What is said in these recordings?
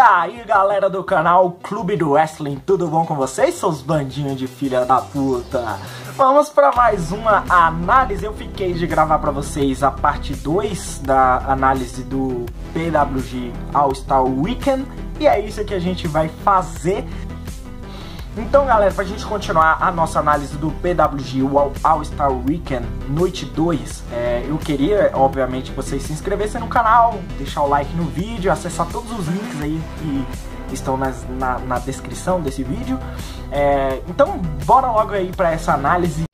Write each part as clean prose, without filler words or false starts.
aí, galera do canal Clube do Wrestling, tudo bom com vocês, seus bandinhos de filha da puta? Vamos para mais uma análise. Eu fiquei de gravar para vocês a parte 2 da análise do PWG All-Star Weekend, e é isso que a gente vai fazer. Então, galera, pra gente continuar a nossa análise do PWG All-Star Weekend Noite 2, eu queria, obviamente, que vocês se inscrevessem no canal, deixar o like no vídeo, acessar todos os links aí que estão na descrição desse vídeo. Então, bora logo aí pra essa análise.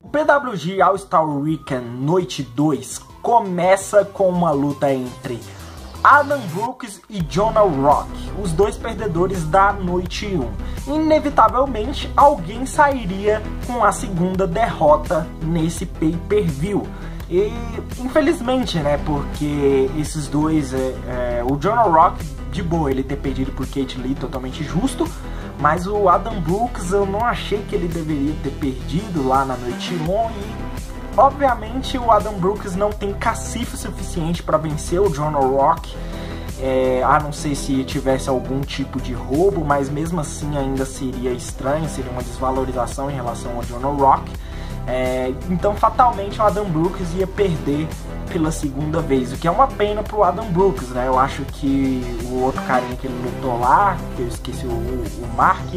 O PWG All-Star Weekend Noite 2 começa com uma luta entre Adam Brooks e Jonah Rock, os dois perdedores da Noite 1. Inevitavelmente, alguém sairia com a segunda derrota nesse pay-per-view. E infelizmente, né, porque esses dois, o Jonah Rock, de boa, ele ter perdido por Keith Lee, totalmente justo, mas o Adam Brooks eu não achei que ele deveria ter perdido lá na Noite 1, e obviamente o Adam Brooks não tem cacife suficiente para vencer o Jonah Rock, a não ser se tivesse algum tipo de roubo, mas mesmo assim ainda seria estranho, seria uma desvalorização em relação ao Jonah Rock. Então fatalmente o Adam Brooks ia perder pela segunda vez, o que é uma pena pro Adam Brooks, né? Eu acho que o outro carinha que ele lutou lá, que eu esqueci, o Mark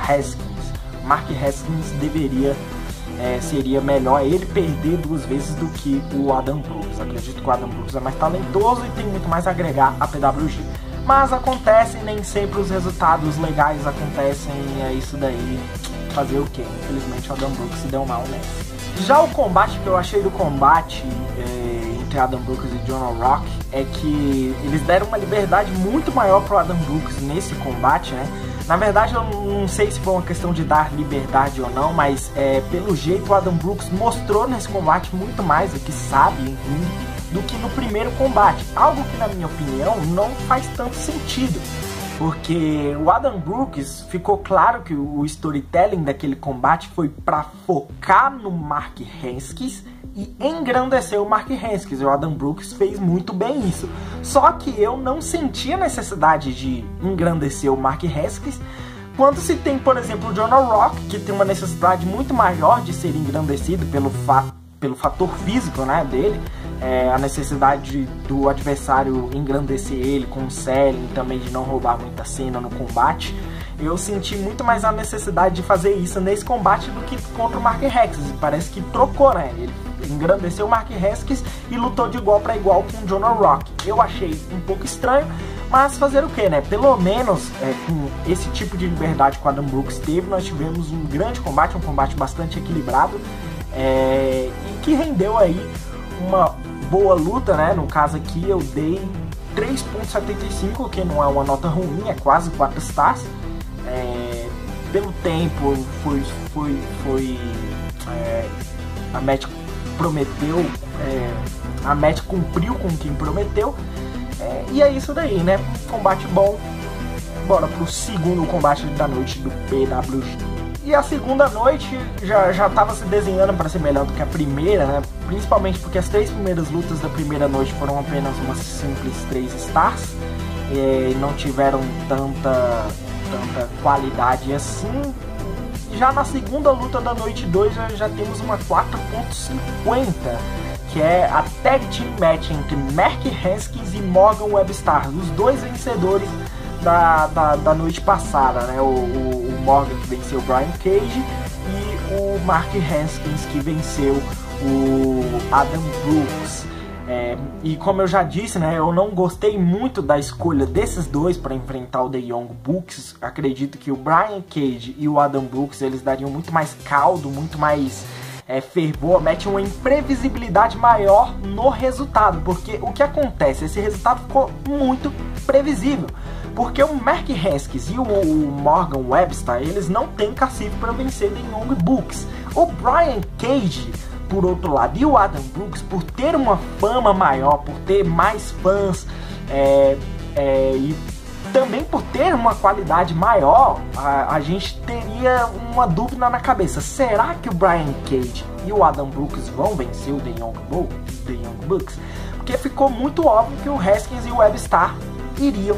Haskins seria melhor ele perder duas vezes do que o Adam Brooks. Acredito que o Adam Brooks é mais talentoso e tem muito mais a agregar a PWG. Mas acontece, nem sempre os resultados legais acontecem, e é isso daí. Fazer o que? Infelizmente o Adam Brooks se deu mal nessa. Já o combate que eu achei do combate entre Adam Brooks e Jonah Rock é que eles deram uma liberdade muito maior pro Adam Brooks nesse combate, né? Na verdade eu não sei se foi uma questão de dar liberdade ou não, mas pelo jeito o Adam Brooks mostrou nesse combate muito mais do que sabe em ringue do que no primeiro combate. Algo que, na minha opinião, não faz tanto sentido. Porque o Adam Brooks, ficou claro que o storytelling daquele combate foi para focar no Mark Haskins e engrandecer o Mark Haskins. O Adam Brooks fez muito bem isso. Só que eu não senti a necessidade de engrandecer o Mark Haskins quando se tem, por exemplo, o Jonah Rock, que tem uma necessidade muito maior de ser engrandecido pelo fator físico, né, dele. A necessidade do adversário engrandecer ele com o selling, também de não roubar muita cena no combate. Eu senti muito mais a necessidade de fazer isso nesse combate do que contra o Mark Haskins. Parece que trocou, né? Ele engrandeceu o Mark Haskins e lutou de igual para igual com o Jonah Rock. Eu achei um pouco estranho, mas fazer o que, né? Pelo menos com esse tipo de liberdade que o Adam Brooks teve, nós tivemos um grande combate, um combate bastante equilibrado, e que rendeu aí uma boa luta, né? No caso aqui eu dei 3.75, que não é uma nota ruim, é quase 4 stars. Pelo tempo a match prometeu, a match cumpriu com quem prometeu, e é isso daí, né? Combate bom. Bora pro segundo combate da noite do PWG. E a segunda noite já estava se desenhando para ser melhor do que a primeira, né? Principalmente porque as 3 primeiras lutas da primeira noite foram apenas umas simples 3 stars, e não tiveram tanta qualidade assim. Já na segunda luta da noite 2 já temos uma 4.50, que é a Tag Team Match entre Mark Haskins e Morgan Webster, os dois vencedores da noite passada, né? O Morgan, que venceu o Brian Cage, e o Mark Haskins, que venceu o Adam Brooks. E como eu já disse, né, eu não gostei muito da escolha desses dois para enfrentar o The Young Bucks. Acredito que o Brian Cage e o Adam Brooks, eles dariam muito mais caldo, muito mais fervor, mete uma imprevisibilidade maior no resultado, porque o que acontece? Esse resultado ficou muito previsível, porque o Mark Haskins e o Morgan Webster, eles não têm cacife para vencer The Young Bucks. O Brian Cage por outro lado, e o Adam Brooks, por ter uma fama maior, por ter mais fãs, e também por ter uma qualidade maior, a gente teria uma dúvida na cabeça. Será que o Brian Cage e o Adam Brooks vão vencer o The Young Bucks? Porque ficou muito óbvio que o Haskins e o Webstar iriam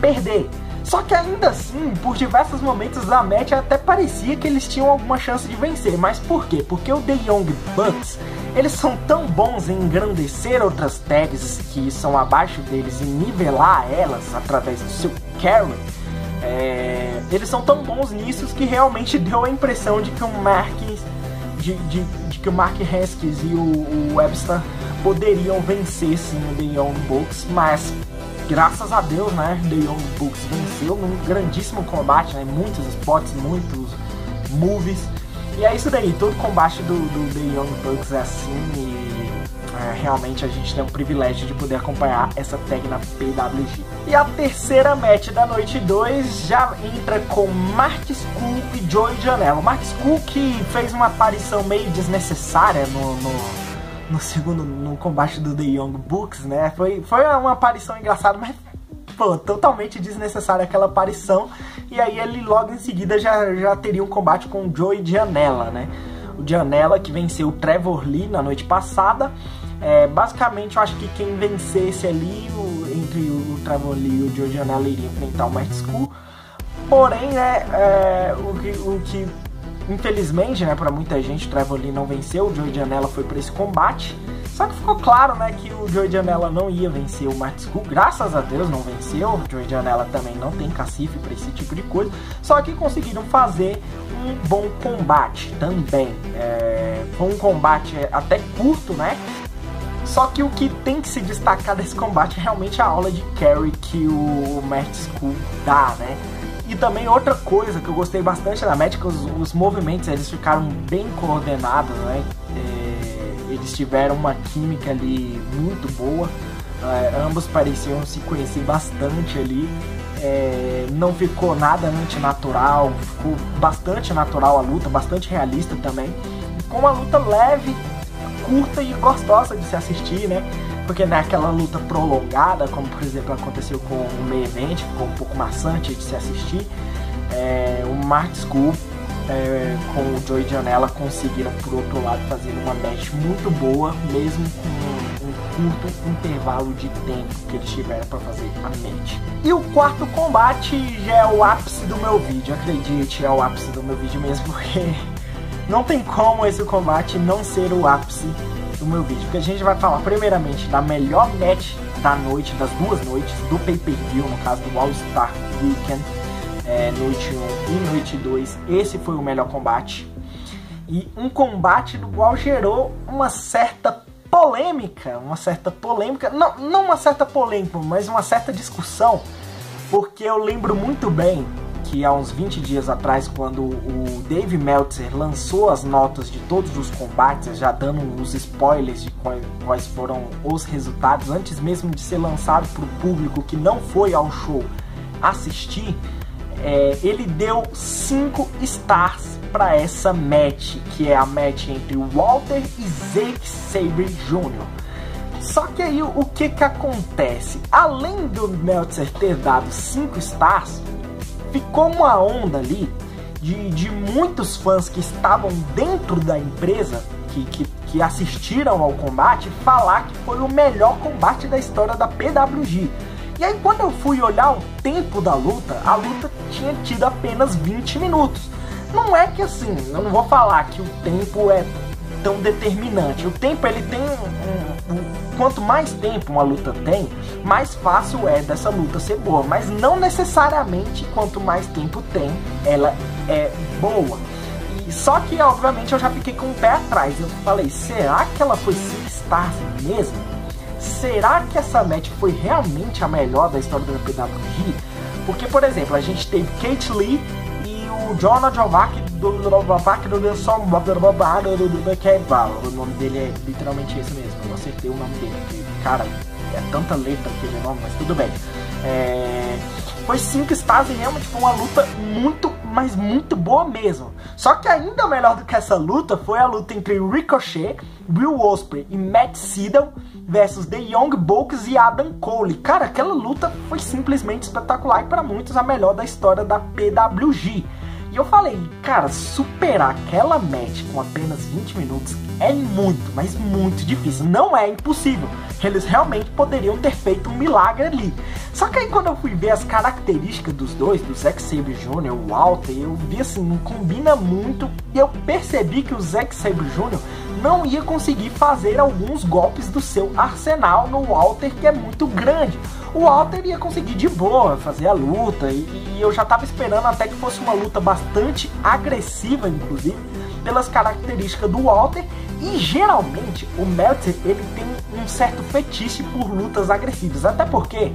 perder. Só que ainda assim, por diversos momentos da match, até parecia que eles tinham alguma chance de vencer. Mas por quê? Porque o The Young Bucks, eles são tão bons em engrandecer outras tags que são abaixo deles e nivelar elas através do seu carry. Eles são tão bons nisso que realmente deu a impressão de que o Mark Haskins e o Webster poderiam vencer sim o The Young Bucks, mas graças a Deus, né, The Young Bucks venceu num grandíssimo combate, né, muitos spots, muitos moves, e é isso daí, todo combate do The Young Bucks é assim, e realmente a gente tem o privilégio de poder acompanhar essa tag na PWG. E a terceira match da noite 2 já entra com Mark Skull e Joey Janela. Mark Skull que fez uma aparição meio desnecessária no combate do The Young Bucks, né? Foi uma aparição engraçada, mas pô, totalmente desnecessária aquela aparição. E aí ele logo em seguida já teria um combate com o Joey Janela, né? O Janela que venceu o Trevor Lee na noite passada. Basicamente eu acho que quem vencesse ali entre o Trevor Lee e o Joey Janela iria enfrentar o Mark Skull. Porém, né, o que infelizmente, né, para muita gente, o Trevor Lee não venceu, o Joey Janela foi para esse combate. Só que ficou claro, né, que o Joey Janela não ia vencer o Mark Skull. Graças a Deus não venceu. O Joey Janela também não tem cacife para esse tipo de coisa. Só que conseguiram fazer um bom combate também. Foi um combate até curto, né? Só que o que tem que se destacar desse combate é realmente a aula de carry que o Mark Skull dá, né? E também outra coisa que eu gostei bastante da match, que os movimentos eles ficaram bem coordenados, né? Eles tiveram uma química ali muito boa, ambos pareciam se conhecer bastante ali, não ficou nada antinatural, ficou bastante natural a luta, bastante realista também. Ficou uma luta leve, curta e gostosa de se assistir, né? Porque não é aquela luta prolongada, como por exemplo aconteceu com o Main Event, ficou um pouco maçante de se assistir. O Mark Skull com o Joey Janela conseguiram, por outro lado, fazer uma match muito boa, mesmo com um curto intervalo de tempo que eles tiveram para fazer a match. E o quarto combate já é o ápice do meu vídeo, acredite, é o ápice do meu vídeo mesmo, porque não tem como esse combate não ser o ápice do meu vídeo, porque a gente vai falar primeiramente da melhor match da noite, das duas noites, do pay-per-view, no caso do All-Star Weekend, noite 1 e noite 2, esse foi o melhor combate, e um combate do qual gerou uma certa polêmica, não uma certa polêmica, mas uma certa discussão, porque eu lembro muito bem que há uns 20 dias atrás, quando o Dave Meltzer lançou as notas de todos os combates, já dando os spoilers de quais foram os resultados, antes mesmo de ser lançado para o público que não foi ao show assistir, ele deu 5 stars para essa match, que é a match entre o Walter e Zack Sabre Jr. Só que aí o que acontece? Além do Meltzer ter dado 5 stars, ficou uma onda ali de muitos fãs que estavam dentro da empresa, que assistiram ao combate, falar que foi o melhor combate da história da PWG. E aí quando eu fui olhar o tempo da luta, a luta tinha tido apenas 20 minutos. Não é que assim, eu não vou falar que o tempo é tão determinante. O tempo ele tem quanto mais tempo uma luta tem, mais fácil é dessa luta ser boa, mas não necessariamente quanto mais tempo tem, ela é boa. E só que obviamente eu já fiquei com o pé atrás. Eu falei, será que ela foi 5 stars mesmo? Será que essa match foi realmente a melhor da história da PWG? Porque, por exemplo, a gente teve Kate Lee e o Jonah Jovac do o nome dele é literalmente esse mesmo, eu acertei o nome dele, porque, cara, é tanta letra aquele nome, mas tudo bem. Foi 5 stars e realmente foi uma luta muito, mas muito boa mesmo. Só que ainda melhor do que essa luta foi a luta entre Ricochet, Will Ospreay e Matt Sydal versus The Young Bucks e Adam Cole. Cara, aquela luta foi simplesmente espetacular e para muitos a melhor da história da PWG. E eu falei, cara, superar aquela match com apenas 20 minutos é muito, mas muito difícil. Não é impossível. Eles realmente poderiam ter feito um milagre ali. Só que aí quando eu fui ver as características dos dois, do Zack Sabre Jr., o Walter, eu vi assim, não combina muito. E eu percebi que o Zack Sabre Jr. não ia conseguir fazer alguns golpes do seu arsenal no Walter, que é muito grande. O Walter ia conseguir de boa fazer a luta e eu já tava esperando até que fosse uma luta bastante agressiva, inclusive, pelas características do Walter. E geralmente o Meltzer, ele tem um certo fetiche por lutas agressivas, até porque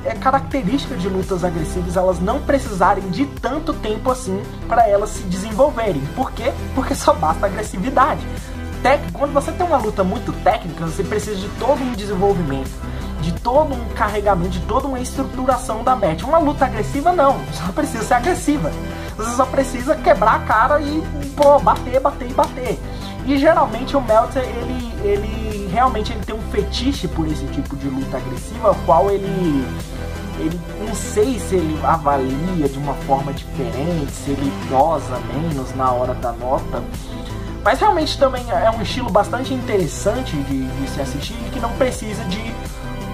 é característica de lutas agressivas elas não precisarem de tanto tempo assim para elas se desenvolverem. Por quê? Porque só basta agressividade. Quando você tem uma luta muito técnica, você precisa de todo um desenvolvimento, de todo um carregamento, de toda uma estruturação da match. Uma luta agressiva não, você só precisa ser agressiva. Você só precisa quebrar a cara e pô, bater. E geralmente o Meltzer, ele realmente tem um fetiche por esse tipo de luta agressiva, o qual ele não sei se ele avalia de uma forma diferente, se ele dosa menos na hora da nota. Mas realmente também é um estilo bastante interessante de se assistir e que não precisa de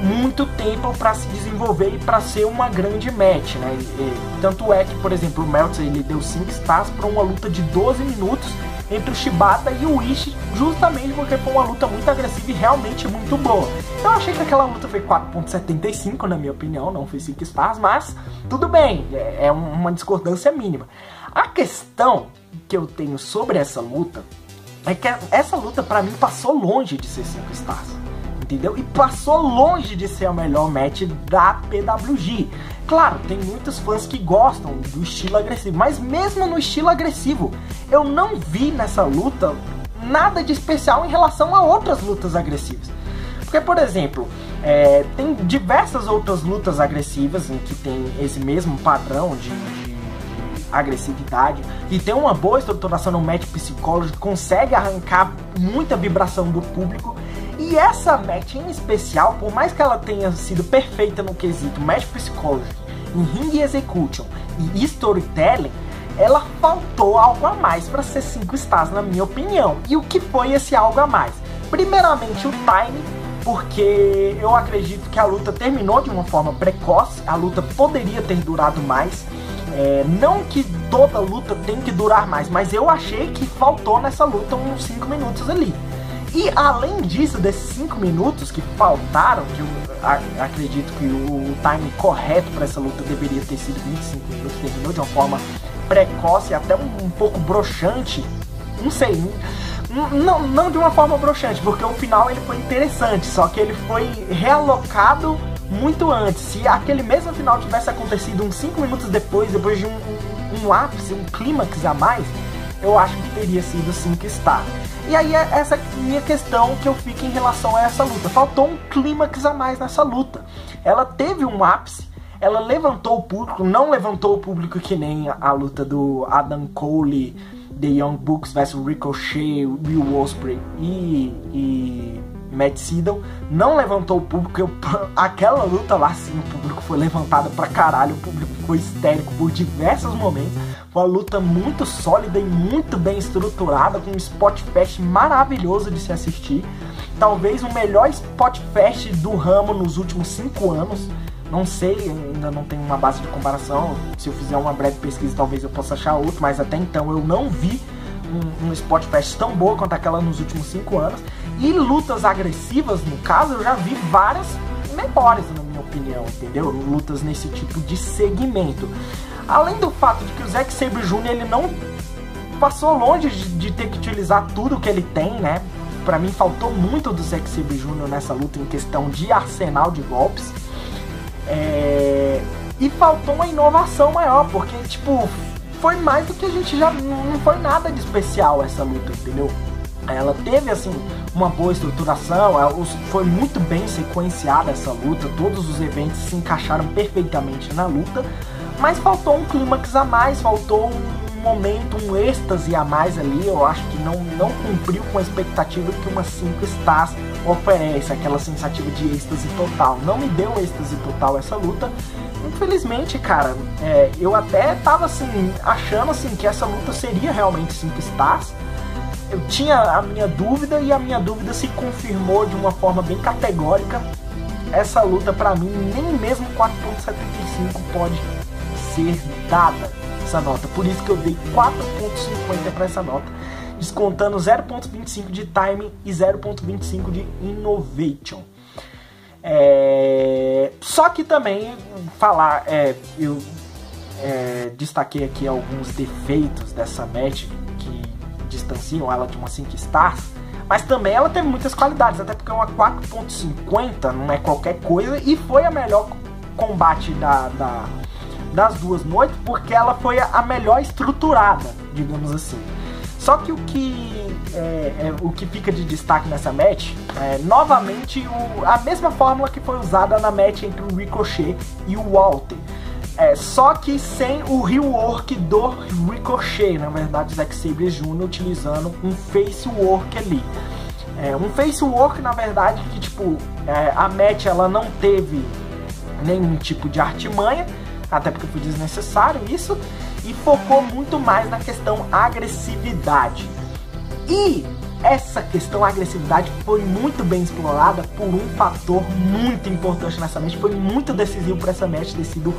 muito tempo para se desenvolver e para ser uma grande match, né? Tanto é que, por exemplo, o Meltzer ele deu 5 stars para uma luta de 12 minutos entre o Shibata e o Ishii, justamente porque foi uma luta muito agressiva e realmente muito boa. Eu achei que aquela luta foi 4.75, na minha opinião, não foi 5 stars, mas tudo bem, é uma discordância mínima. A questão que eu tenho sobre essa luta é que essa luta para mim passou longe de ser 5 stars, entendeu? E passou longe de ser a melhor match da PWG. Claro, tem muitos fãs que gostam do estilo agressivo, mas mesmo no estilo agressivo, eu não vi nessa luta nada de especial em relação a outras lutas agressivas. Porque, por exemplo, tem diversas outras lutas agressivas em que tem esse mesmo padrão de agressividade e tem uma boa estruturação no match psicológico, consegue arrancar muita vibração do público. E essa match em especial, por mais que ela tenha sido perfeita no quesito match psicológico, em ring execution e storytelling, ela faltou algo a mais para ser 5 stars, na minha opinião. E o que foi esse algo a mais? Primeiramente o time, porque eu acredito que a luta terminou de uma forma precoce, a luta poderia ter durado mais. Não que toda luta tem que durar mais, mas eu achei que faltou nessa luta uns 5 minutos ali. E além disso, desses 5 minutos que faltaram, que eu acredito que o time correto para essa luta deveria ter sido 25 minutos, terminou de uma forma precoce, até um pouco broxante, não sei, não de uma forma broxante, porque o final ele foi interessante, só que ele foi realocado muito antes. Se aquele mesmo final tivesse acontecido uns 5 minutos depois de um ápice, um clímax a mais, eu acho que teria sido 5 stars. E aí essa minha questão que eu fico em relação a essa luta. Faltou um clímax a mais nessa luta. Ela teve um ápice, ela levantou o público, não levantou o público que nem a luta do Adam Cole, The Young Bucks vs Ricochet, Will Ospreay e Matt Sydal. Não levantou o público. Aquela luta lá sim, o público foi levantado pra caralho, o público foi histérico por diversos momentos. Foi uma luta muito sólida e muito bem estruturada, com um spot fest maravilhoso de se assistir. Talvez o melhor spot fest do ramo nos últimos 5 anos. Não sei, ainda não tenho uma base de comparação. Se eu fizer uma breve pesquisa talvez eu possa achar outro, mas até então eu não vi um spot fest tão boa quanto aquela nos últimos 5 anos. E lutas agressivas, no caso, eu já vi várias melhores, na minha opinião, entendeu? Lutas nesse tipo de segmento. Além do fato de que o Zack Sabre Jr. ele não passou longe de ter que utilizar tudo que ele tem, né? Pra mim faltou muito do Zack Sabre Jr. nessa luta em questão de arsenal de golpes. E faltou uma inovação maior, porque, tipo, foi mais do que a gente já... Não foi nada de especial essa luta, entendeu? Ela teve, assim, uma boa estruturação, foi muito bem sequenciada essa luta, todos os eventos se encaixaram perfeitamente na luta, mas faltou um clímax a mais, faltou um momento, um êxtase a mais ali. Eu acho que não cumpriu com a expectativa que uma 5 stars oferece, aquela sensativa de êxtase total. Não me deu êxtase total essa luta. Infelizmente, cara, eu até tava assim, achando assim, que essa luta seria realmente 5 stars. Eu tinha a minha dúvida e a minha dúvida se confirmou de uma forma bem categórica. Essa luta pra mim, nem mesmo 4.75 pode ser dada essa nota. Por isso que eu dei 4.50 para essa nota, descontando 0.25 de timing e 0.25 de innovation. Só que também eu destaquei aqui alguns defeitos dessa match que distanciam ela de uma 5 stars, mas também ela teve muitas qualidades, até porque uma 4.50 não é qualquer coisa, e foi a melhor combate das duas noites, porque ela foi a melhor estruturada, digamos assim. Só que o que fica de destaque nessa match é novamente a mesma fórmula que foi usada na match entre o Ricochet e o Walter. Só que sem o rework do Ricochet, na verdade, Zack Sabre Jr. utilizando um face work ali. Um face work, na verdade, que tipo, a match ela não teve nenhum tipo de artimanha, até porque foi desnecessário isso, e focou muito mais na questão agressividade. E essa questão agressividade foi muito bem explorada por um fator muito importante nessa match, foi muito decisivo para essa match ter sido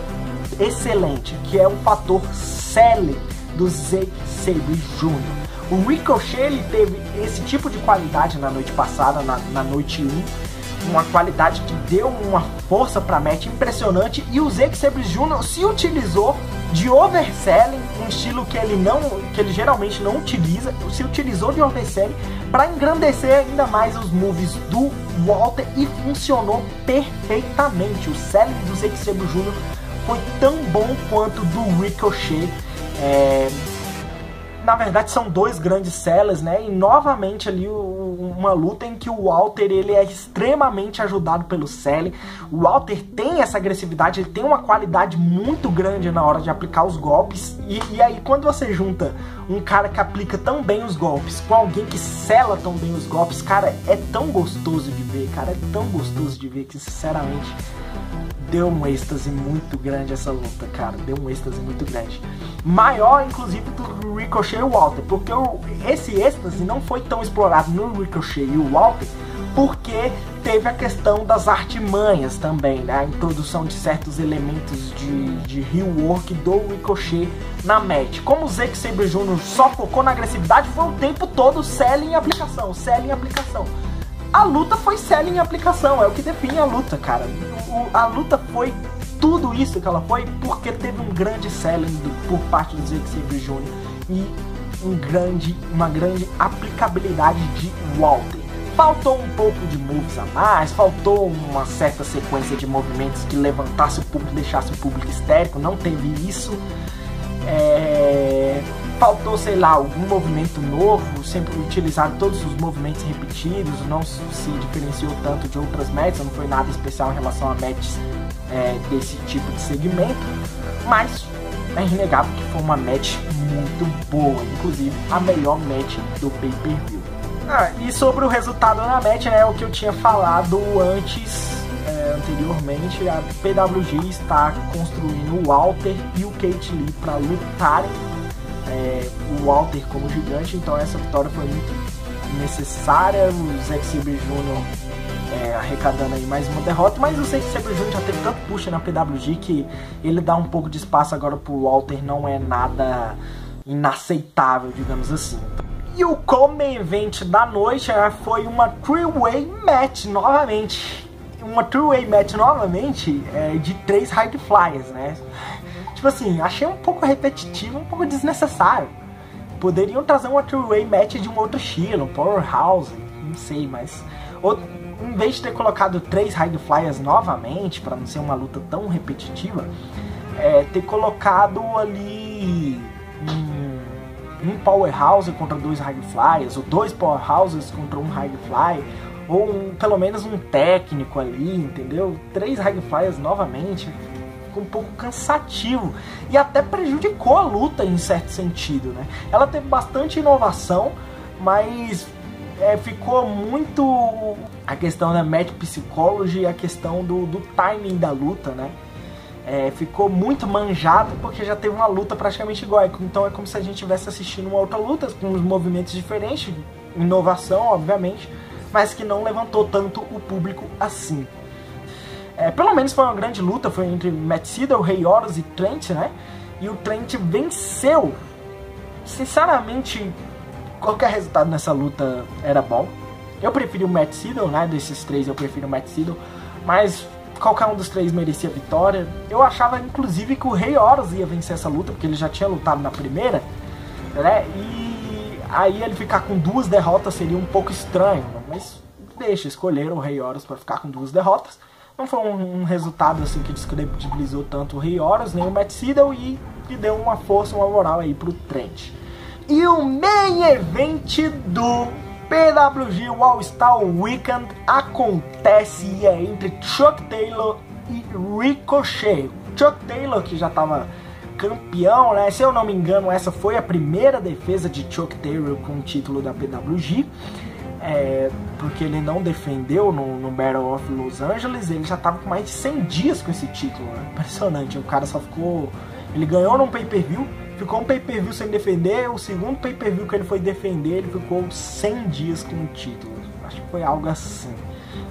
excelente, que é o fator selling do Zack Sabre Jr. O Ricochet ele teve esse tipo de qualidade na noite passada, na noite 1, uma qualidade que deu uma força para a match impressionante, e o Zack Sabre Jr. se utilizou de overselling, um estilo que ele geralmente não utiliza, se utilizou de overselling para engrandecer ainda mais os moves do Walter, e funcionou perfeitamente. O selling do Zack Sabre Jr. foi tão bom quanto do Ricochet. Na verdade são dois grandes sellers, né? E novamente ali uma luta em que o Walter ele é extremamente ajudado pelo selling. O Walter tem essa agressividade, ele tem uma qualidade muito grande na hora de aplicar os golpes. E aí quando você junta um cara que aplica tão bem os golpes com alguém que sela tão bem os golpes, cara, é tão gostoso de ver, cara, é tão gostoso de ver que sinceramente deu um êxtase muito grande essa luta, cara. Deu um êxtase muito grande. Maior, inclusive, do Ricochet e o Walter. Porque esse êxtase não foi tão explorado no Ricochet e o Walter, porque teve a questão das artimanhas também, né? A introdução de certos elementos de rework do Ricochet na match. Como o Zack Sabre Jr. só focou na agressividade, foi o tempo todo selling em aplicação, selling em aplicação. A luta foi selling em aplicação, é o que define a luta, cara. A luta foi tudo isso que ela foi porque teve um grande selling por parte do Zack Sabre Jr. e uma grande aplicabilidade de Walter. Faltou um pouco de moves a mais, faltou uma certa sequência de movimentos que levantasse o público, deixasse o público histérico, não teve isso. Faltou, sei lá, algum movimento novo, sempre utilizaram todos os movimentos repetidos, não se diferenciou tanto de outras matches, não foi nada especial em relação a matches desse tipo de segmento, mas é inegável que foi uma match muito boa, inclusive a melhor match do pay-per-view. E sobre o resultado na match, né, o que eu tinha falado anteriormente, a PWG está construindo o Walter e o Keith Lee para lutarem, o Walter como gigante, então essa vitória foi muito necessária. O Zack Sabre Jr. Arrecadando aí mais uma derrota, mas o Zack Sabre Jr. já teve tanto push na PWG que ele dá um pouco de espaço agora pro Walter, não é nada inaceitável, digamos assim. E o co-main event da noite foi uma three-way match novamente. Uma three-way match novamente de 3 High Flyers, né? Tipo assim, achei um pouco repetitivo, um pouco desnecessário. Poderiam trazer uma three-way match de um outro estilo, Powerhouse, não sei, mas... em vez de ter colocado 3 High Flyers novamente, para não ser uma luta tão repetitiva, ter colocado ali um Powerhouse contra 2 High Flyers, ou 2 Powerhouses contra um High Fly, ou pelo menos um técnico ali, entendeu? 3 High Flyers novamente, ficou um pouco cansativo e até prejudicou a luta em certo sentido, né? Ela teve bastante inovação, mas ficou muito a questão da match psychology e a questão do timing da luta, né? Ficou muito manjado porque já teve uma luta praticamente igual, então é como se a gente estivesse assistindo uma outra luta com uns movimentos diferentes, inovação obviamente, mas que não levantou tanto o público assim. Pelo menos foi uma grande luta, foi entre Matt Sydal, Rey Horus e Trent, né? E o Trent venceu. Sinceramente, qualquer resultado nessa luta era bom. Eu preferi o Matt Sydal, né? Desses três eu prefiro o Matt Sydal, mas qualquer um dos três merecia vitória. Eu achava inclusive que o Rey Horus ia vencer essa luta, porque ele já tinha lutado na primeira, né? E aí ele ficar com 2 derrotas seria um pouco estranho, mas deixa, escolher o Rey Horus para ficar com 2 derrotas. Não foi um resultado assim que descredibilizou tanto o Rey Horus, nem o Matt Sydal, e deu uma força, uma moral aí pro Trent. E o main event do PWG All-Star Weekend acontece e é entre Chuck Taylor e Ricochet. Chuck Taylor, que já estava campeão, né? Se eu não me engano, essa foi a primeira defesa de Chuck Taylor com o título da PWG. Porque ele não defendeu no Battle of Los Angeles, ele já estava com mais de 100 dias com esse título, né? Impressionante, o cara só ficou... Ele ganhou num pay-per-view, ficou um pay-per-view sem defender, o segundo pay-per-view que ele foi defender, ele ficou 100 dias com o título. Acho que foi algo assim.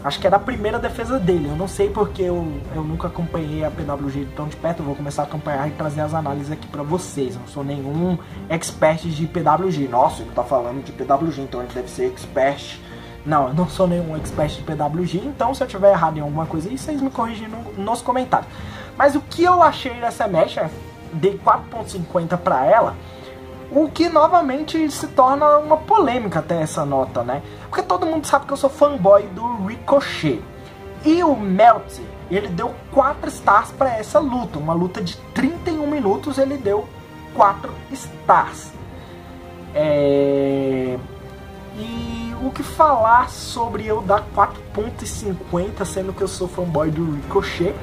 Acho que era a primeira defesa dele, eu não sei porque eu nunca acompanhei a PWG tão de perto, eu vou começar a acompanhar e trazer as análises aqui pra vocês. Eu não sou nenhum expert de PWG, nossa, ele tá falando de PWG, então ele deve ser expert. Não, eu não sou nenhum expert de PWG, então se eu tiver errado em alguma coisa aí, vocês me corrigem nos comentários. Mas o que eu achei dessa match, dei 4.50 pra ela, o que novamente se torna uma polêmica até essa nota, né? Porque todo mundo sabe que eu sou fanboy do Ricochet. E o Meltzer, ele deu 4 stars para essa luta. Uma luta de 31 minutos, ele deu 4 stars. E o que falar sobre eu dar 4.50, sendo que eu sou fanboy do Ricochet?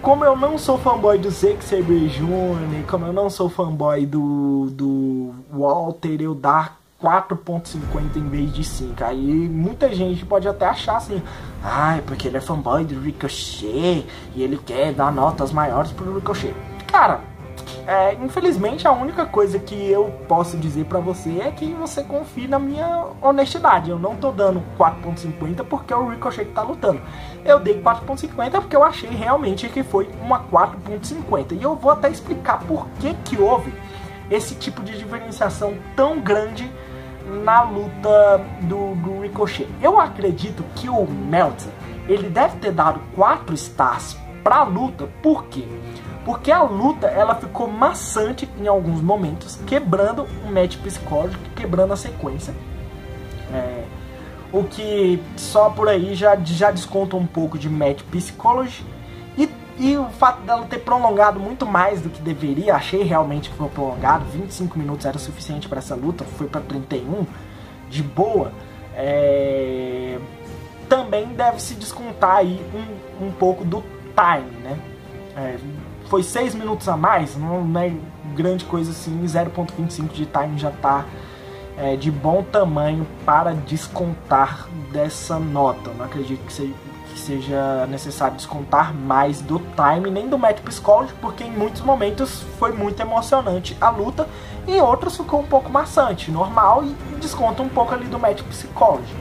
Como eu não sou fanboy do Zack Sabre Jr., como eu não sou fanboy do Walter, eu dar 4.50 em vez de 5. Aí muita gente pode até achar assim, porque ele é fanboy do Ricochet e ele quer dar notas maiores pro Ricochet. Cara, infelizmente a única coisa que eu posso dizer pra você é que você confie na minha honestidade. Eu não tô dando 4.50 porque é o Ricochet que tá lutando. Eu dei 4.50 porque eu achei realmente que foi uma 4.50. E eu vou até explicar por que houve esse tipo de diferenciação tão grande na luta do Ricochet. Eu acredito que o Meltzer, ele deve ter dado 4 stars pra luta. Por quê? Porque a luta, ela ficou maçante em alguns momentos, quebrando o match psicológico, quebrando a sequência. O que só por aí já desconta um pouco de match psychology. E o fato dela ter prolongado muito mais do que deveria, achei realmente que foi prolongado, 25 minutos era suficiente para essa luta, foi para 31, de boa. Também deve se descontar aí um pouco do time, né? Foi 6 minutos a mais, não é grande coisa assim, 0.25 de time já tá de bom tamanho para descontar dessa nota. Não acredito que seja necessário descontar mais do time, nem do match psychology, porque em muitos momentos foi muito emocionante a luta, e em outros ficou um pouco maçante, normal, e desconta um pouco ali do match psychology.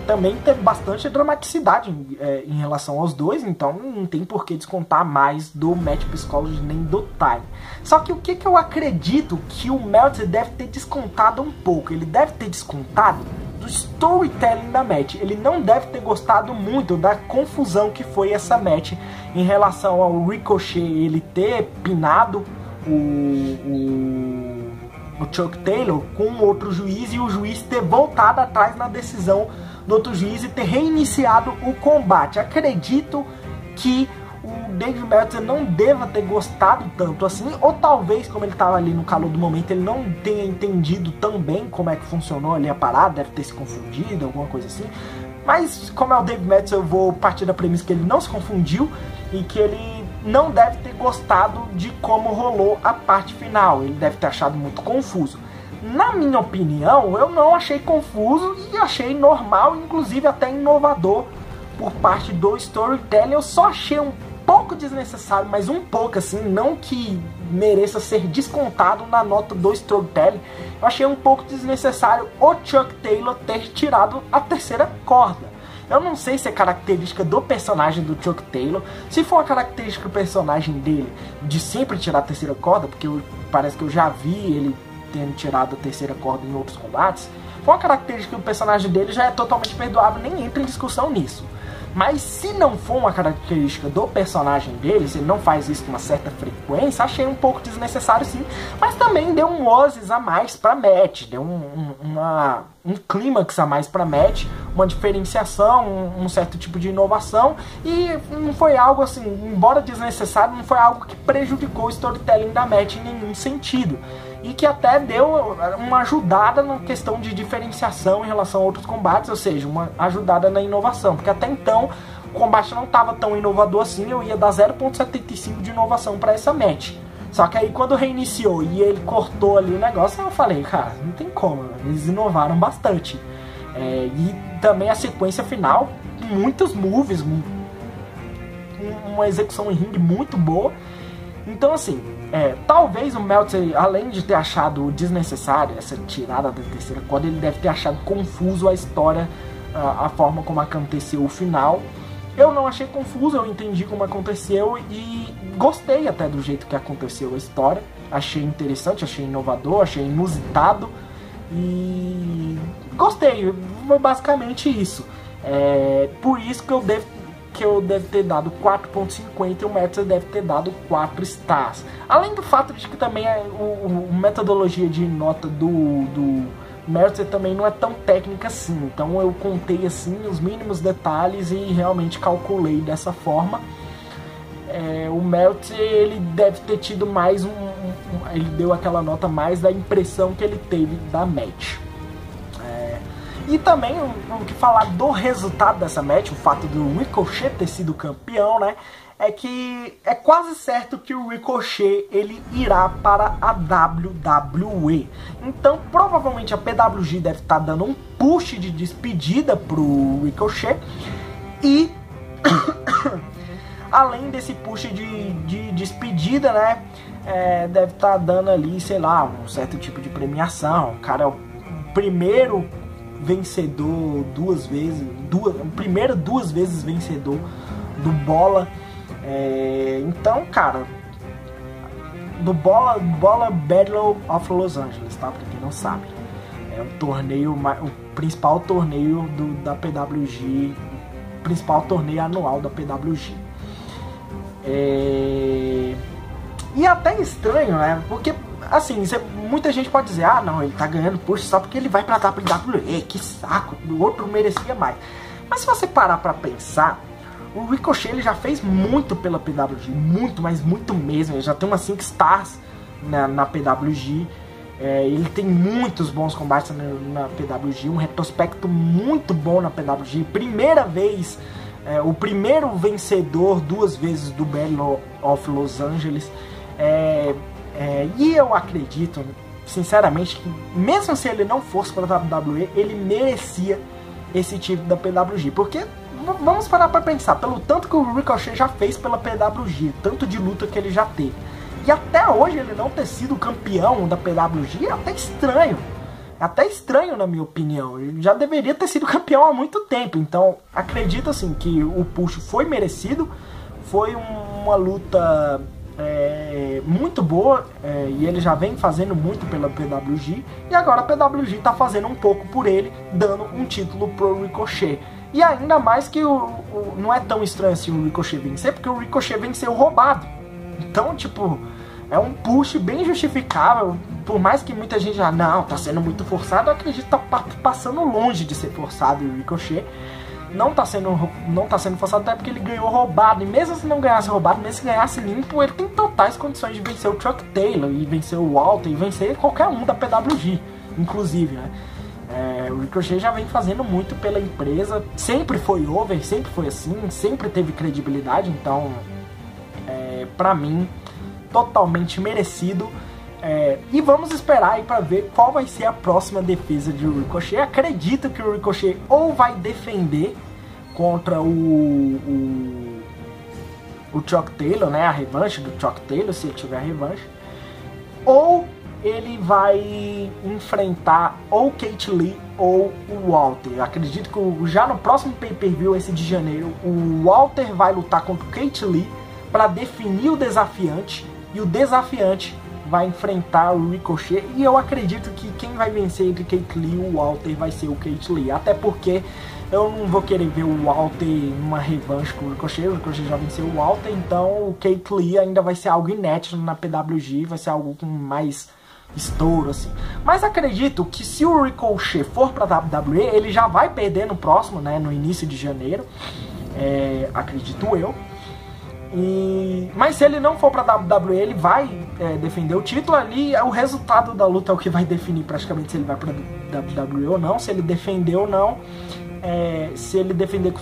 Também teve bastante dramaticidade em relação aos dois, então não tem por que descontar mais do match psychology nem do time. Só que o que eu acredito que o Meltzer deve ter descontado um pouco, ele deve ter descontado do storytelling da match. Ele não deve ter gostado muito da confusão que foi essa match em relação ao Ricochet ele ter pinado o Chuck Taylor com outro juiz, e o juiz ter voltado atrás na decisão do outro juiz e ter reiniciado o combate. Acredito que o Dave Meltzer não deva ter gostado tanto assim, ou talvez, como ele estava ali no calor do momento, ele não tenha entendido tão bem como é que funcionou ali a parada, deve ter se confundido, alguma coisa assim. Mas como é o Dave Meltzer, eu vou partir da premissa que ele não se confundiu e que ele não deve ter gostado de como rolou a parte final. Ele deve ter achado muito confuso. Na minha opinião, eu não achei confuso e achei normal, inclusive até inovador por parte do storytelling. Eu só achei um pouco desnecessário, mas um pouco assim, não que mereça ser descontado na nota do storytelling. Eu achei um pouco desnecessário o Chuck Taylor ter tirado a terceira corda. Eu não sei se é característica do personagem do Chuck Taylor. Se for uma característica do personagem dele de sempre tirar a terceira corda, porque parece que eu já vi ele tendo tirado a terceira corda em outros combates, foi uma característica do personagem dele, já é totalmente perdoável, nem entra em discussão nisso. Mas se não for uma característica do personagem dele, se ele não faz isso com uma certa frequência, achei um pouco desnecessário sim. Mas também deu um ozes a mais pra match, deu um clímax a mais pra match, uma diferenciação, um certo tipo de inovação. E não foi algo assim, embora desnecessário, não foi algo que prejudicou o storytelling da match em nenhum sentido. E que até deu uma ajudada na questão de diferenciação em relação a outros combates, ou seja, uma ajudada na inovação, porque até então o combate não estava tão inovador assim, eu ia dar 0.75 de inovação para essa match. Só que aí quando reiniciou e ele cortou ali o negócio, eu falei, cara, não tem como, eles inovaram bastante. E também a sequência final, muitos moves, uma execução em ringue muito boa. Então assim, talvez o Meltzer, além de ter achado desnecessário essa tirada da terceira corda, ele deve ter achado confuso a história, a forma como aconteceu o final. Eu não achei confuso, eu entendi como aconteceu e gostei até do jeito que aconteceu a história. Achei interessante, achei inovador, achei inusitado e gostei, foi basicamente isso. Por isso que eu devo ter dado 4.50 e o Meltzer deve ter dado 4 stars. Além do fato de que também a metodologia de nota do Meltzer também não é tão técnica assim. Então eu contei assim os mínimos detalhes e realmente calculei dessa forma. O Meltzer, ele deve ter tido mais ele deu aquela nota mais da impressão que ele teve da match. E também o que falar do resultado dessa match, o fato do Ricochet ter sido campeão, né? É que é quase certo que o Ricochet ele irá para a WWE. Então provavelmente a PWG deve estar dando um push de despedida pro Ricochet. E além desse push de despedida, né? Deve estar dando ali, sei lá, um certo tipo de premiação. O cara é o primeiro vencedor duas vezes, primeiro duas vezes vencedor do Bola. Então, cara, do Bola Battle of Los Angeles, tá? Pra quem não sabe, é um torneio, o principal torneio da PWG, principal torneio anual da PWG. E até estranho, né? Porque assim, muita gente pode dizer, ah não, ele tá ganhando push só porque ele vai pra WWE, que saco, o outro merecia mais. Mas se você parar pra pensar, o Ricochet ele já fez muito pela PWG, muito, mas muito mesmo. Ele já tem umas 5 stars na PWG. Ele tem muitos bons combates na PWG, um retrospecto muito bom na PWG. Primeira vez, o primeiro vencedor 2 vezes do Battle of Los Angeles. E eu acredito, sinceramente, que mesmo se ele não fosse para a WWE, ele merecia esse título da PWG. Porque, vamos parar para pensar, pelo tanto que o Ricochet já fez pela PWG, tanto de luta que ele já teve. E até hoje ele não ter sido campeão da PWG é até estranho. É até estranho, na minha opinião. Ele já deveria ter sido campeão há muito tempo. Então, acredito assim que o push foi merecido. Foi uma luta muito boa, e ele já vem fazendo muito pela PWG, e agora a PWG tá fazendo um pouco por ele, dando um título pro Ricochet. E ainda mais que não é tão estranho assim o Ricochet vencer, porque o Ricochet venceu roubado. Então, tipo, é um push bem justificável, por mais que muita gente já, não, tá sendo muito forçado, eu acredito que tá passando longe de ser forçado o Ricochet. Não tá sendo forçado até porque ele ganhou roubado. E mesmo se não ganhasse roubado, mesmo se ganhasse limpo, ele tem totais condições de vencer o Chuck Taylor, e vencer o Walter, e vencer qualquer um da PWG, inclusive, né? O Ricochet já vem fazendo muito pela empresa. Sempre foi over, sempre foi assim, sempre teve credibilidade. Então, pra mim, totalmente merecido. E vamos esperar aí pra ver qual vai ser a próxima defesa de Ricochet. Acredito que o Ricochet ou vai defender contra o Chuck Taylor, né, a revanche do Chuck Taylor, se ele tiver a revanche, ou ele vai enfrentar ou Keith Lee ou o Walter. Acredito que já no próximo pay-per-view, esse de janeiro, o Walter vai lutar contra o Keith Lee para definir o desafiante, e o desafiante vai enfrentar o Ricochet, e eu acredito que quem vai vencer entre Keith Lee e o Walter vai ser o Keith Lee, até porque eu não vou querer ver o Walter numa revanche com o Ricochet já venceu o Walter, então o Keith Lee ainda vai ser algo inédito na PWG, vai ser algo com mais estouro, assim. Mas acredito que se o Ricochet for pra WWE, ele já vai perder no próximo, né, no início de janeiro, acredito eu. Mas se ele não for pra WWE, ele vai defender o título ali. O resultado da luta é o que vai definir praticamente se ele vai pra WWE ou não, se ele defender ou não. Se ele defender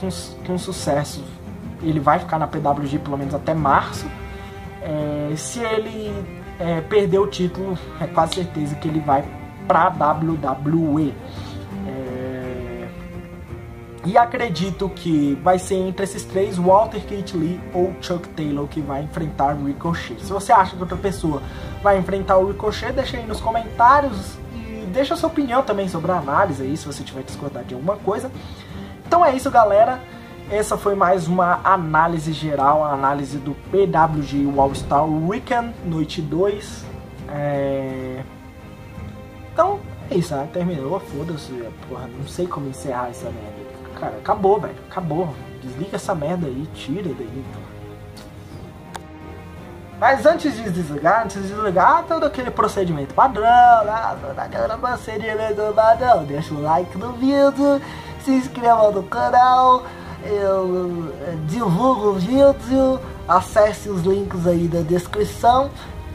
com sucesso, ele vai ficar na PWG pelo menos até março. Se ele perder o título, é quase certeza que ele vai pra WWE. E acredito que vai ser entre esses três, Walter, Keith Lee ou Chuck Taylor, que vai enfrentar o Ricochet. Se você acha que outra pessoa vai enfrentar o Ricochet, deixa aí nos comentários e deixa a sua opinião também sobre a análise aí, se você tiver discordado de alguma coisa. Então é isso, galera. Essa foi mais uma análise geral, a análise do PWG All-Star Weekend, noite 2. Então é isso, né? Terminou, foda-se, porra, não sei como encerrar essa merda. Cara, acabou, velho, acabou. Desliga essa merda aí, tira daí. Mas antes de desligar, todo aquele procedimento padrão, aquela procedimento padrão, deixa o like no vídeo, se inscreva no canal, eu divulgo o vídeo, acesse os links aí da descrição.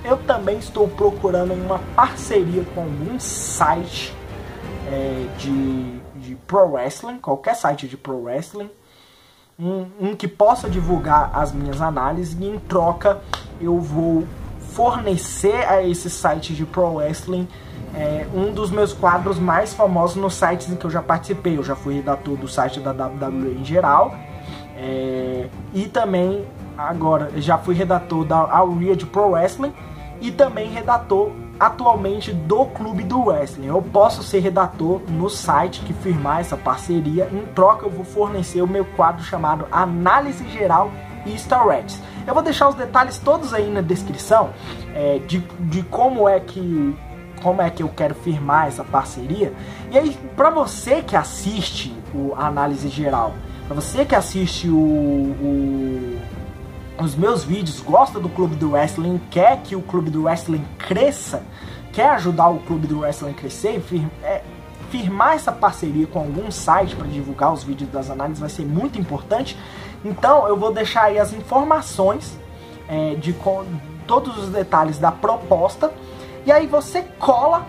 Eu também estou procurando uma parceria com algum site de Pro Wrestling, qualquer site de Pro Wrestling, um que possa divulgar as minhas análises, e em troca eu vou fornecer a esse site de Pro Wrestling um dos meus quadros mais famosos nos sites em que eu já participei. Eu já fui redator do site da WWE em geral, e também agora já fui redator da Aurea de Pro Wrestling, e também redator atualmente do Clube do Wrestling. Eu posso ser redator no site que firmar essa parceria. Em troca eu vou fornecer o meu quadro chamado Análise Geral e Star Reds. Eu vou deixar os detalhes todos aí na descrição de como é que eu quero firmar essa parceria. E aí, para você que assiste a Análise Geral, para você que assiste os meus vídeos, gosta do Clube do Wrestling, quer que o Clube do Wrestling cresça, quer ajudar o Clube do Wrestling a crescer, firmar essa parceria com algum site para divulgar os vídeos das análises vai ser muito importante. Então eu vou deixar aí as informações de todos os detalhes da proposta, e aí você cola,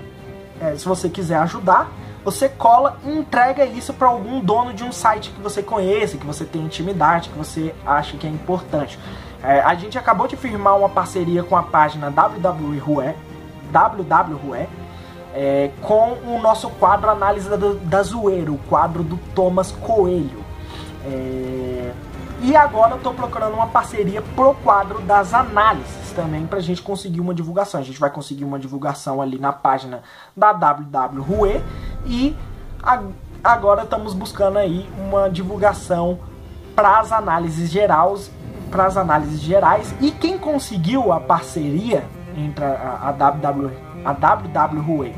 se você quiser ajudar, você cola e entrega isso para algum dono de um site que você conheça, que você tem intimidade, que você acha que é importante. A gente acabou de firmar uma parceria com a página WWE Rue, com o nosso quadro Análise da Zoeira, o quadro do Thomas Coelho. E agora eu estou procurando uma parceria pro quadro das análises também, pra gente conseguir uma divulgação. A gente vai conseguir uma divulgação ali na página da WWE Rue, e agora estamos buscando aí uma divulgação para as análises gerais, e quem conseguiu a parceria entre a WWE Rue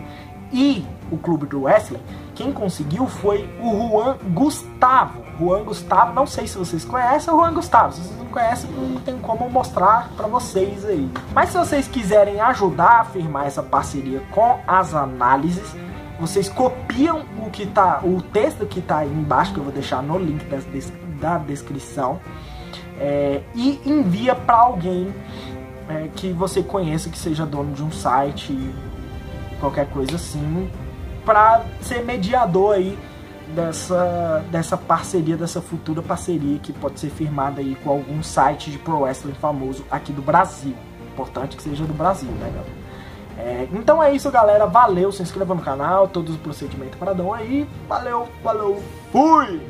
e o Clube do Wrestling, quem conseguiu foi o Juan Gustavo. Juan Gustavo, não sei se vocês conhecem o Juan Gustavo. Se vocês não conhecem, não tem como mostrar pra vocês aí. Mas se vocês quiserem ajudar a firmar essa parceria com as análises, vocês copiam o texto que tá aí embaixo, que eu vou deixar no link da descrição, e envia pra alguém que você conheça, que seja dono de um site, qualquer coisa assim, para ser mediador aí dessa parceria, dessa futura parceria que pode ser firmada aí com algum site de pro wrestling famoso aqui do Brasil. Importante que seja do Brasil, né, galera? Então é isso, galera. Valeu, se inscreva no canal, todos os procedimentos paradão aí. Valeu, falou, fui!